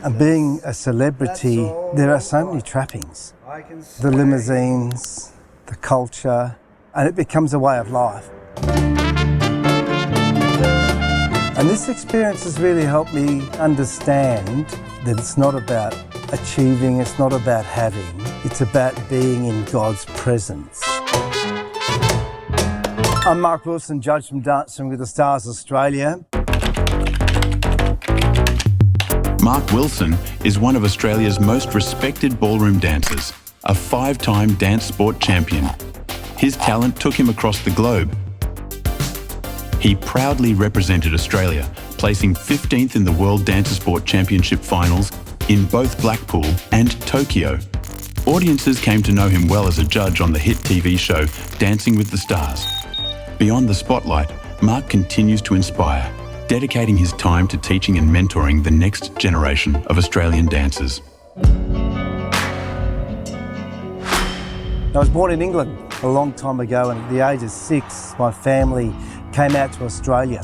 And being a celebrity, there are so many trappings. The limousines, the culture, and it becomes a way of life. And this experience has really helped me understand that it's not about achieving, it's not about having, it's about being in God's presence. I'm Mark Wilson, judge from Dancing with the Stars Australia. Mark Wilson is one of Australia's most respected ballroom dancers, a 5-time dance sport champion. His talent took him across the globe. He proudly represented Australia, placing 15th in the World Dancer Sport Championship finals in both Blackpool and Tokyo. Audiences came to know him well as a judge on the hit TV show Dancing with the Stars. Beyond the spotlight, Mark continues to inspire, dedicating his time to teaching and mentoring the next generation of Australian dancers. I was born in England a long time ago, and at the age of 6, my family came out to Australia.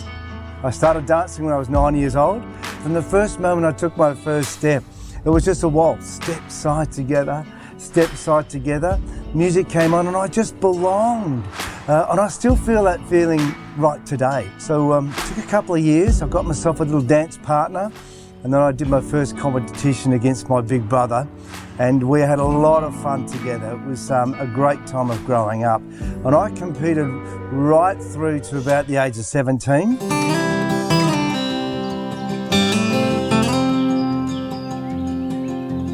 I started dancing when I was 9 years old. From the first moment I took my first step, it was just a waltz, step side together, step side together. Music came on and I just belonged. And I still feel that feeling right today. So it took a couple of years. I got myself a little dance partner, and then I did my first competition against my big brother, and we had a lot of fun together. It was a great time of growing up. And I competed right through to about the age of 17.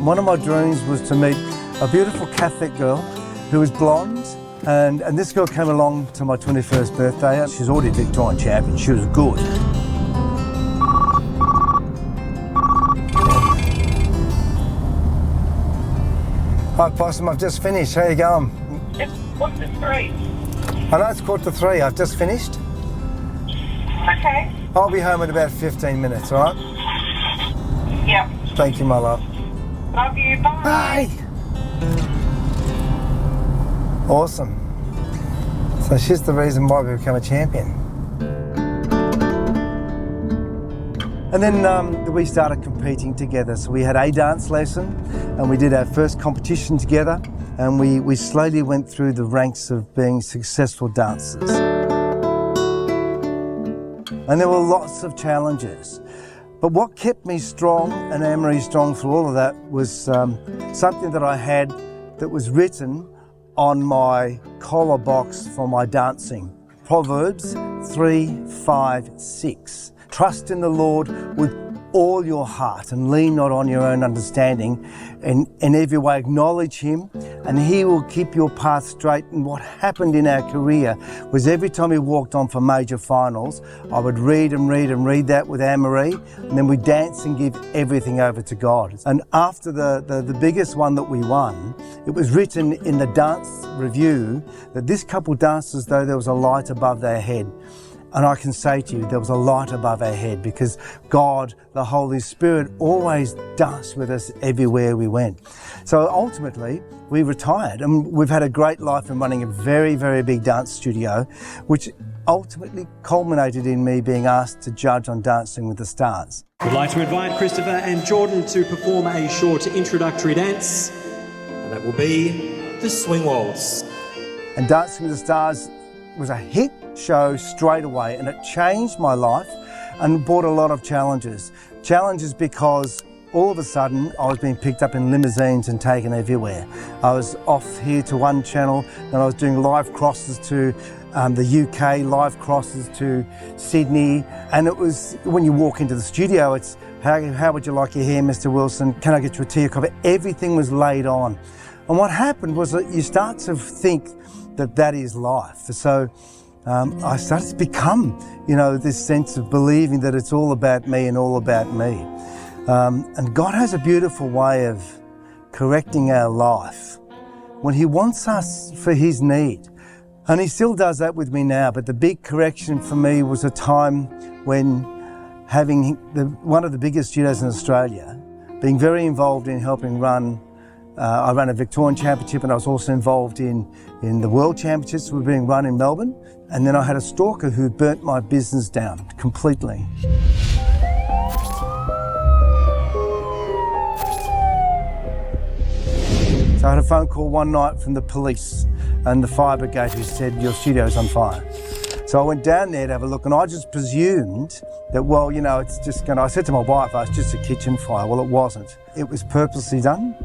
One of my dreams was to meet a beautiful Catholic girl who was blonde, and this girl came along to my 21st birthday. She's already Victorian champion. She was good. Hi, Possum, I've just finished. How you going? It's 2:45. I know it's 2:45. I've just finished. Okay. I'll be home in about 15 minutes, all right? Yep. Thank you, my love. Love you. Bye. Bye. Awesome. So she's the reason why we became a champion. And then we started competing together. So we had a dance lesson and we did our first competition together, and we slowly went through the ranks of being successful dancers. And there were lots of challenges. But what kept me strong and Anne-Marie strong through all of that was something that I had that was written on my collar box for my dancing. Proverbs 3:5-6. Trust in the Lord with all your heart and lean not on your own understanding. In every way acknowledge Him and He will keep your path straight. And what happened in our career was every time we walked on for major finals, I would read that with Anne-Marie, and then we'd dance and give everything over to God. And after the biggest one that we won, it was written in the dance review that this couple danced as though there was a light above their head. And I can say to you, there was a light above our head because God, the Holy Spirit, always danced with us everywhere we went. So ultimately, we retired, and we've had a great life in running a very, very big dance studio, which ultimately culminated in me being asked to judge on Dancing with the Stars. We'd like to invite Christopher and Jordan to perform a short introductory dance, and that will be the Swing Waltz. And Dancing with the Stars was a hit show straight away, and it changed my life and brought a lot of challenges. Challenges because all of a sudden I was being picked up in limousines and taken everywhere. I was off here to one channel, and I was doing live crosses to the UK, live crosses to Sydney, and it was, when you walk into the studio, it's how would you like your hair, Mr. Wilson? Can I get you a tea or coffee? Everything was laid on. And what happened was that you start to think that is life. So I started to become, this sense of believing that it's all about me and all about me. And God has a beautiful way of correcting our life when He wants us for His need. And He still does that with me now. But the big correction for me was a time when having one of the biggest studios in Australia, being very involved in helping run I ran a Victorian Championship, and I was also involved in the World Championships that were being run in Melbourne. And then I had a stalker who burnt my business down completely. phone call one night from the police and the fire brigade who said, your studio's on fire. So I went down there to have a look, and I just presumed that, well, you know, it's just I said to my wife, oh, it's just a kitchen fire. Well, it wasn't. It was purposely done,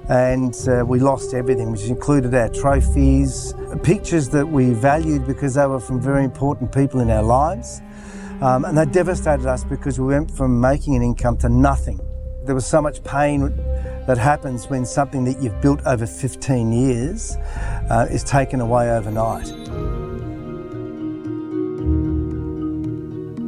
and we lost everything, which included our trophies, pictures that we valued because they were from very important people in our lives. And that devastated us because we went from making an income to nothing. There was so much pain that happens when something that you've built over 15 years is taken away overnight.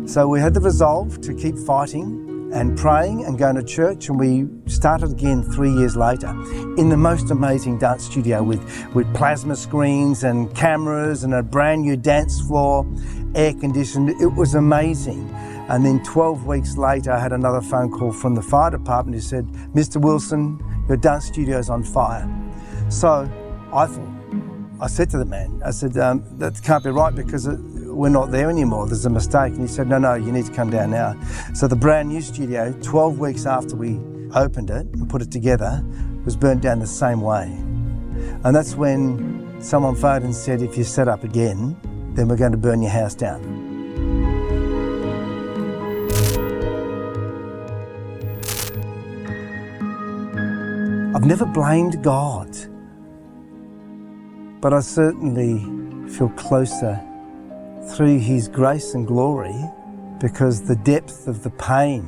So we had the resolve to keep fighting and praying and going to church, and we started again 3 years later in the most amazing dance studio with plasma screens and cameras and a brand new dance floor, air conditioned. It was amazing. And then 12 weeks later, I had another phone call from the fire department who said, Mr. Wilson, your dance studio's on fire. So I said to the man, I said, that can't be right because we're not there anymore. There's a mistake. And he said, no, you need to come down now. So the brand new studio, 12 weeks after we opened it and put it together, was burnt down the same way. And that's when someone phoned and said, if you set up again, then we're going to burn your house down. I've never blamed God, but I certainly feel closer through His grace and glory because the depth of the pain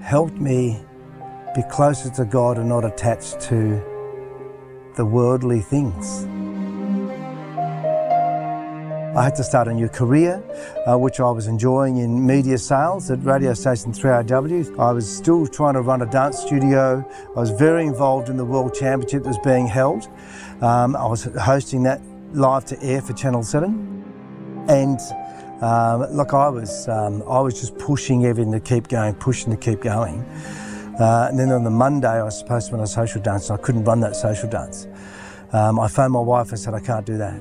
helped me be closer to God and not attached to the worldly things. I had to start a new career, which I was enjoying in media sales at radio station 3RW. I was still trying to run a dance studio. I was very involved in the World Championship that was being held. I was hosting that live to air for Channel 7. And look, I was just pushing everything to keep going, and then on the Monday, I was supposed to run a social dance, and I couldn't run that social dance. I phoned my wife and said, I can't do that.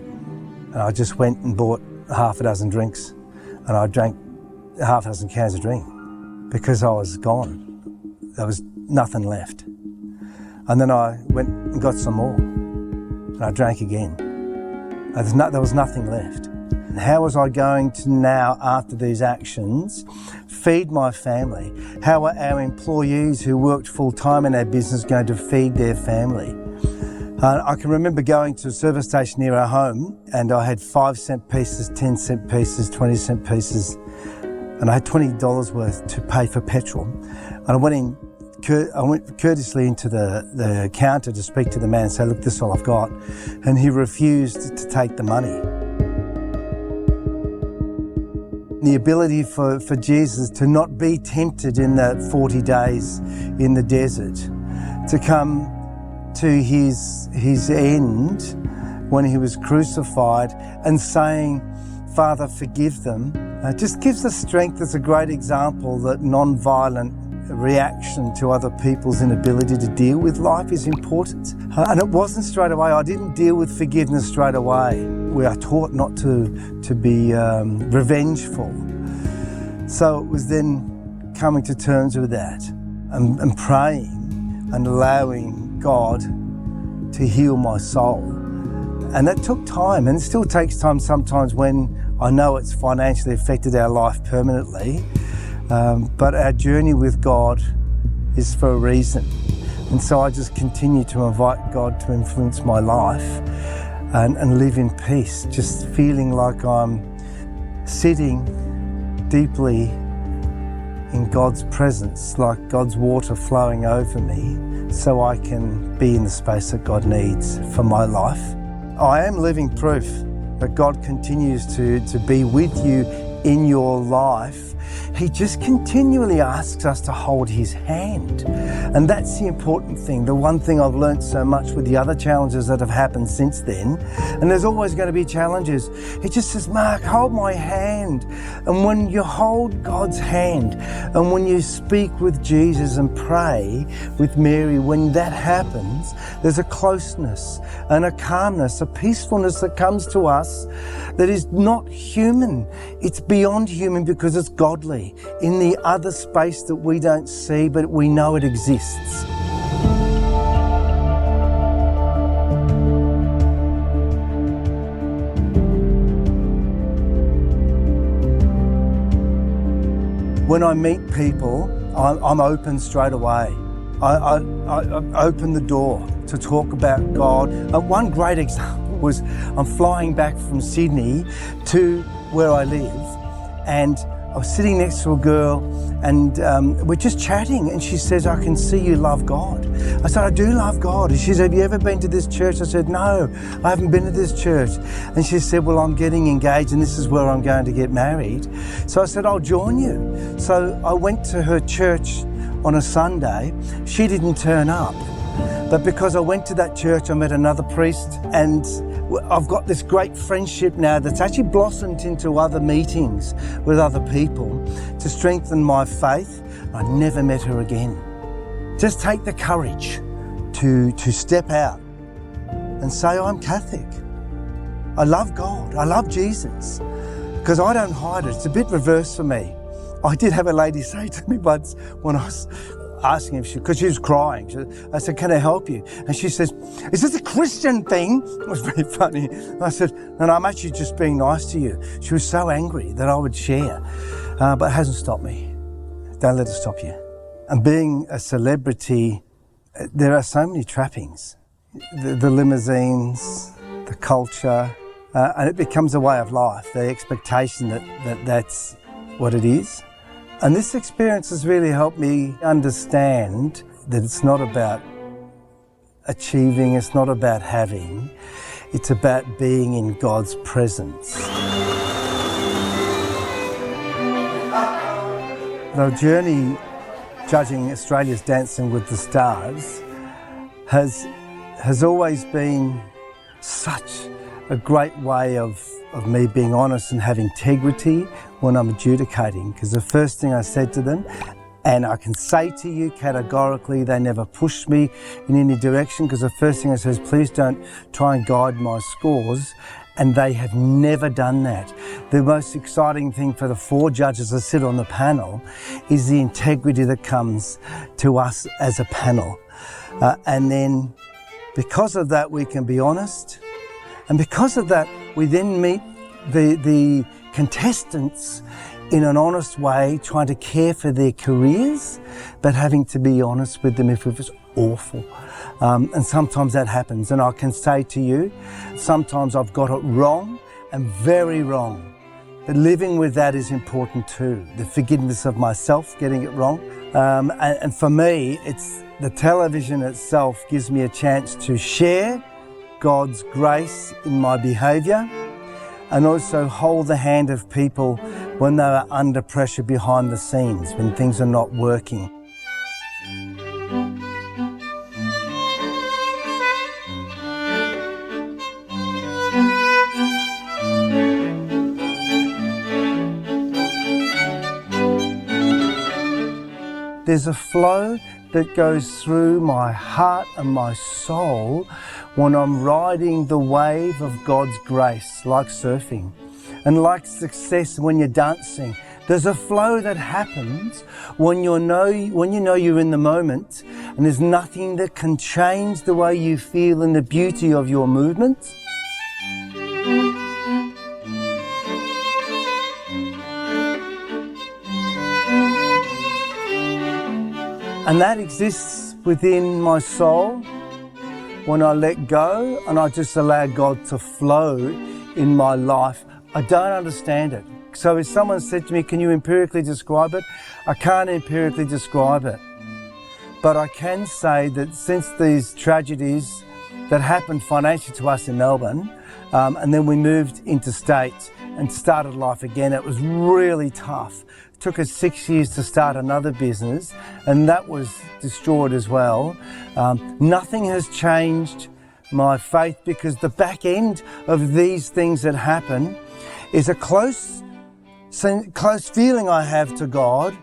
And I just went and bought half a dozen drinks, and I drank half a dozen cans of drink because I was gone. There was nothing left. And then I went and got some more, and I drank again. There was nothing left. And how was I going to now, after these actions, feed my family? How were our employees who worked full-time in our business going to feed their family? I can remember going to a service station near our home, and I had 5-cent pieces, 10-cent pieces, 20-cent pieces, and I had $20 worth to pay for petrol. And I went courteously into the counter to speak to the man and say, look, this is all I've got. And he refused to take the money. The ability for Jesus to not be tempted in that 40 days in the desert, to come to his end when he was crucified and saying, Father, forgive them, just gives us strength. As a great example that non-violent reaction to other people's inability to deal with life is important. And it wasn't straight away. I didn't deal with forgiveness straight away. We are taught not to be revengeful. So it was then coming to terms with that and praying and allowing God to heal my soul. And that took time, and it still takes time sometimes when I know it's financially affected our life permanently. But our journey with God is for a reason. And so I just continue to invite God to influence my life and live in peace, just feeling like I'm sitting deeply in God's presence, like God's water flowing over me, so I can be in the space that God needs for my life. I am living proof that God continues to be with you in your life. He just continually asks us to hold his hand. And that's the important thing. The one thing I've learned so much with the other challenges that have happened since then, and there's always going to be challenges, he just says, Mark, hold my hand. And when you hold God's hand, and when you speak with Jesus and pray with Mary, when that happens, there's a closeness and a calmness, a peacefulness that comes to us that is not human. It's beyond human because it's godly, in the other space that we don't see, but we know it exists. when I meet people, I'm open straight away. I open the door to talk about God. One great example was I'm flying back from Sydney to where I live, and I was sitting next to a girl, and we're just chatting, and she says, "I can see you love God." I said, "I do love God." And she said, "Have you ever been to this church?" I said, "No, I haven't been to this church." And she said, "Well, I'm getting engaged and this is where I'm going to get married." So I said, "I'll join you." So I went to her church on a Sunday. She didn't turn up, but because I went to that church, I met another priest, and I've got this great friendship now that's actually blossomed into other meetings with other people to strengthen my faith. I never met her again. Just take the courage to step out and say, "I'm Catholic. I love God. I love Jesus." Because I don't hide it. It's a bit reverse for me. I did have a lady say to me once when I was asking if because she was crying. I said, "Can I help you?" And she says, "Is this a Christian thing?" It was very funny. I said, "No, I'm actually just being nice to you." She was so angry that I would share, but it hasn't stopped me. Don't let it stop you. And being a celebrity, there are so many trappings. The limousines, the culture, and it becomes a way of life, the expectation that's what it is. And this experience has really helped me understand that it's not about achieving, it's not about having, it's about being in God's presence. The journey judging Australia's Dancing with the Stars has always been such a great way of me being honest and have integrity when I'm adjudicating, because the first thing I said to them, and I can say to you categorically, they never pushed me in any direction, because the first thing I said is, "Please don't try and guide my scores," and they have never done that. The most exciting thing for the 4 judges that sit on the panel is the integrity that comes to us as a panel. And then because of that, we can be honest. And because of that, we then meet the contestants in an honest way, trying to care for their careers, but having to be honest with them if it was awful. And sometimes that happens. And I can say to you, sometimes I've got it wrong and very wrong. But living with that is important too. The forgiveness of myself, getting it wrong. And for me, it's the television itself gives me a chance to share God's grace in my behaviour, and also hold the hand of people when they are under pressure behind the scenes, when things are not working. There's a flow that goes through my heart and my soul when I'm riding the wave of God's grace, like surfing. And like success when you're dancing, there's a flow that happens when you know you're in the moment, and there's nothing that can change the way you feel and the beauty of your movement. And that exists within my soul when I let go and I just allow God to flow in my life. I don't understand it. So if someone said to me, "Can you empirically describe it?" I can't empirically describe it. But I can say that since these tragedies that happened financially to us in Melbourne, and then we moved interstate and started life again, it was really tough. It took us 6 years to start another business, and that was destroyed as well. Nothing has changed my faith, because the back end of these things that happen is a close feeling I have to God,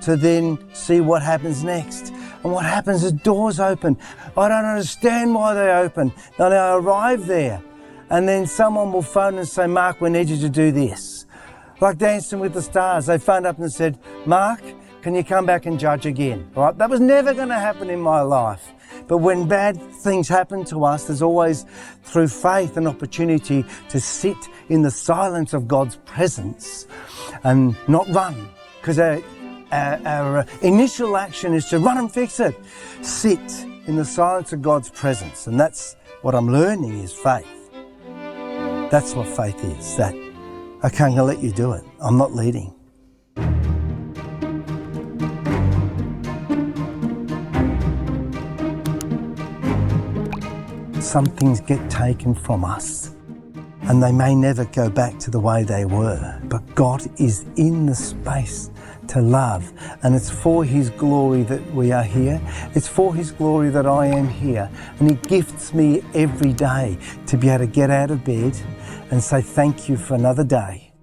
to then see what happens next. And what happens is doors open. I don't understand why they open. And I arrive there, and then someone will phone and say, "Mark, we need you to do this." Like Dancing with the Stars, they phoned up and said, "Mark, can you come back and judge again?" Right? That was never going to happen in my life. But when bad things happen to us, there's always, through faith, an opportunity to sit in the silence of God's presence and not run. Because our initial action is to run and fix it. Sit in the silence of God's presence. And that's what I'm learning is faith. That's what faith is, that, okay, I'm going to let you do it. I'm not leading. Some things get taken from us and they may never go back to the way they were. But God is in the space to love, and it's for His glory that we are here. It's for His glory that I am here, and He gifts me every day to be able to get out of bed and say thank you for another day.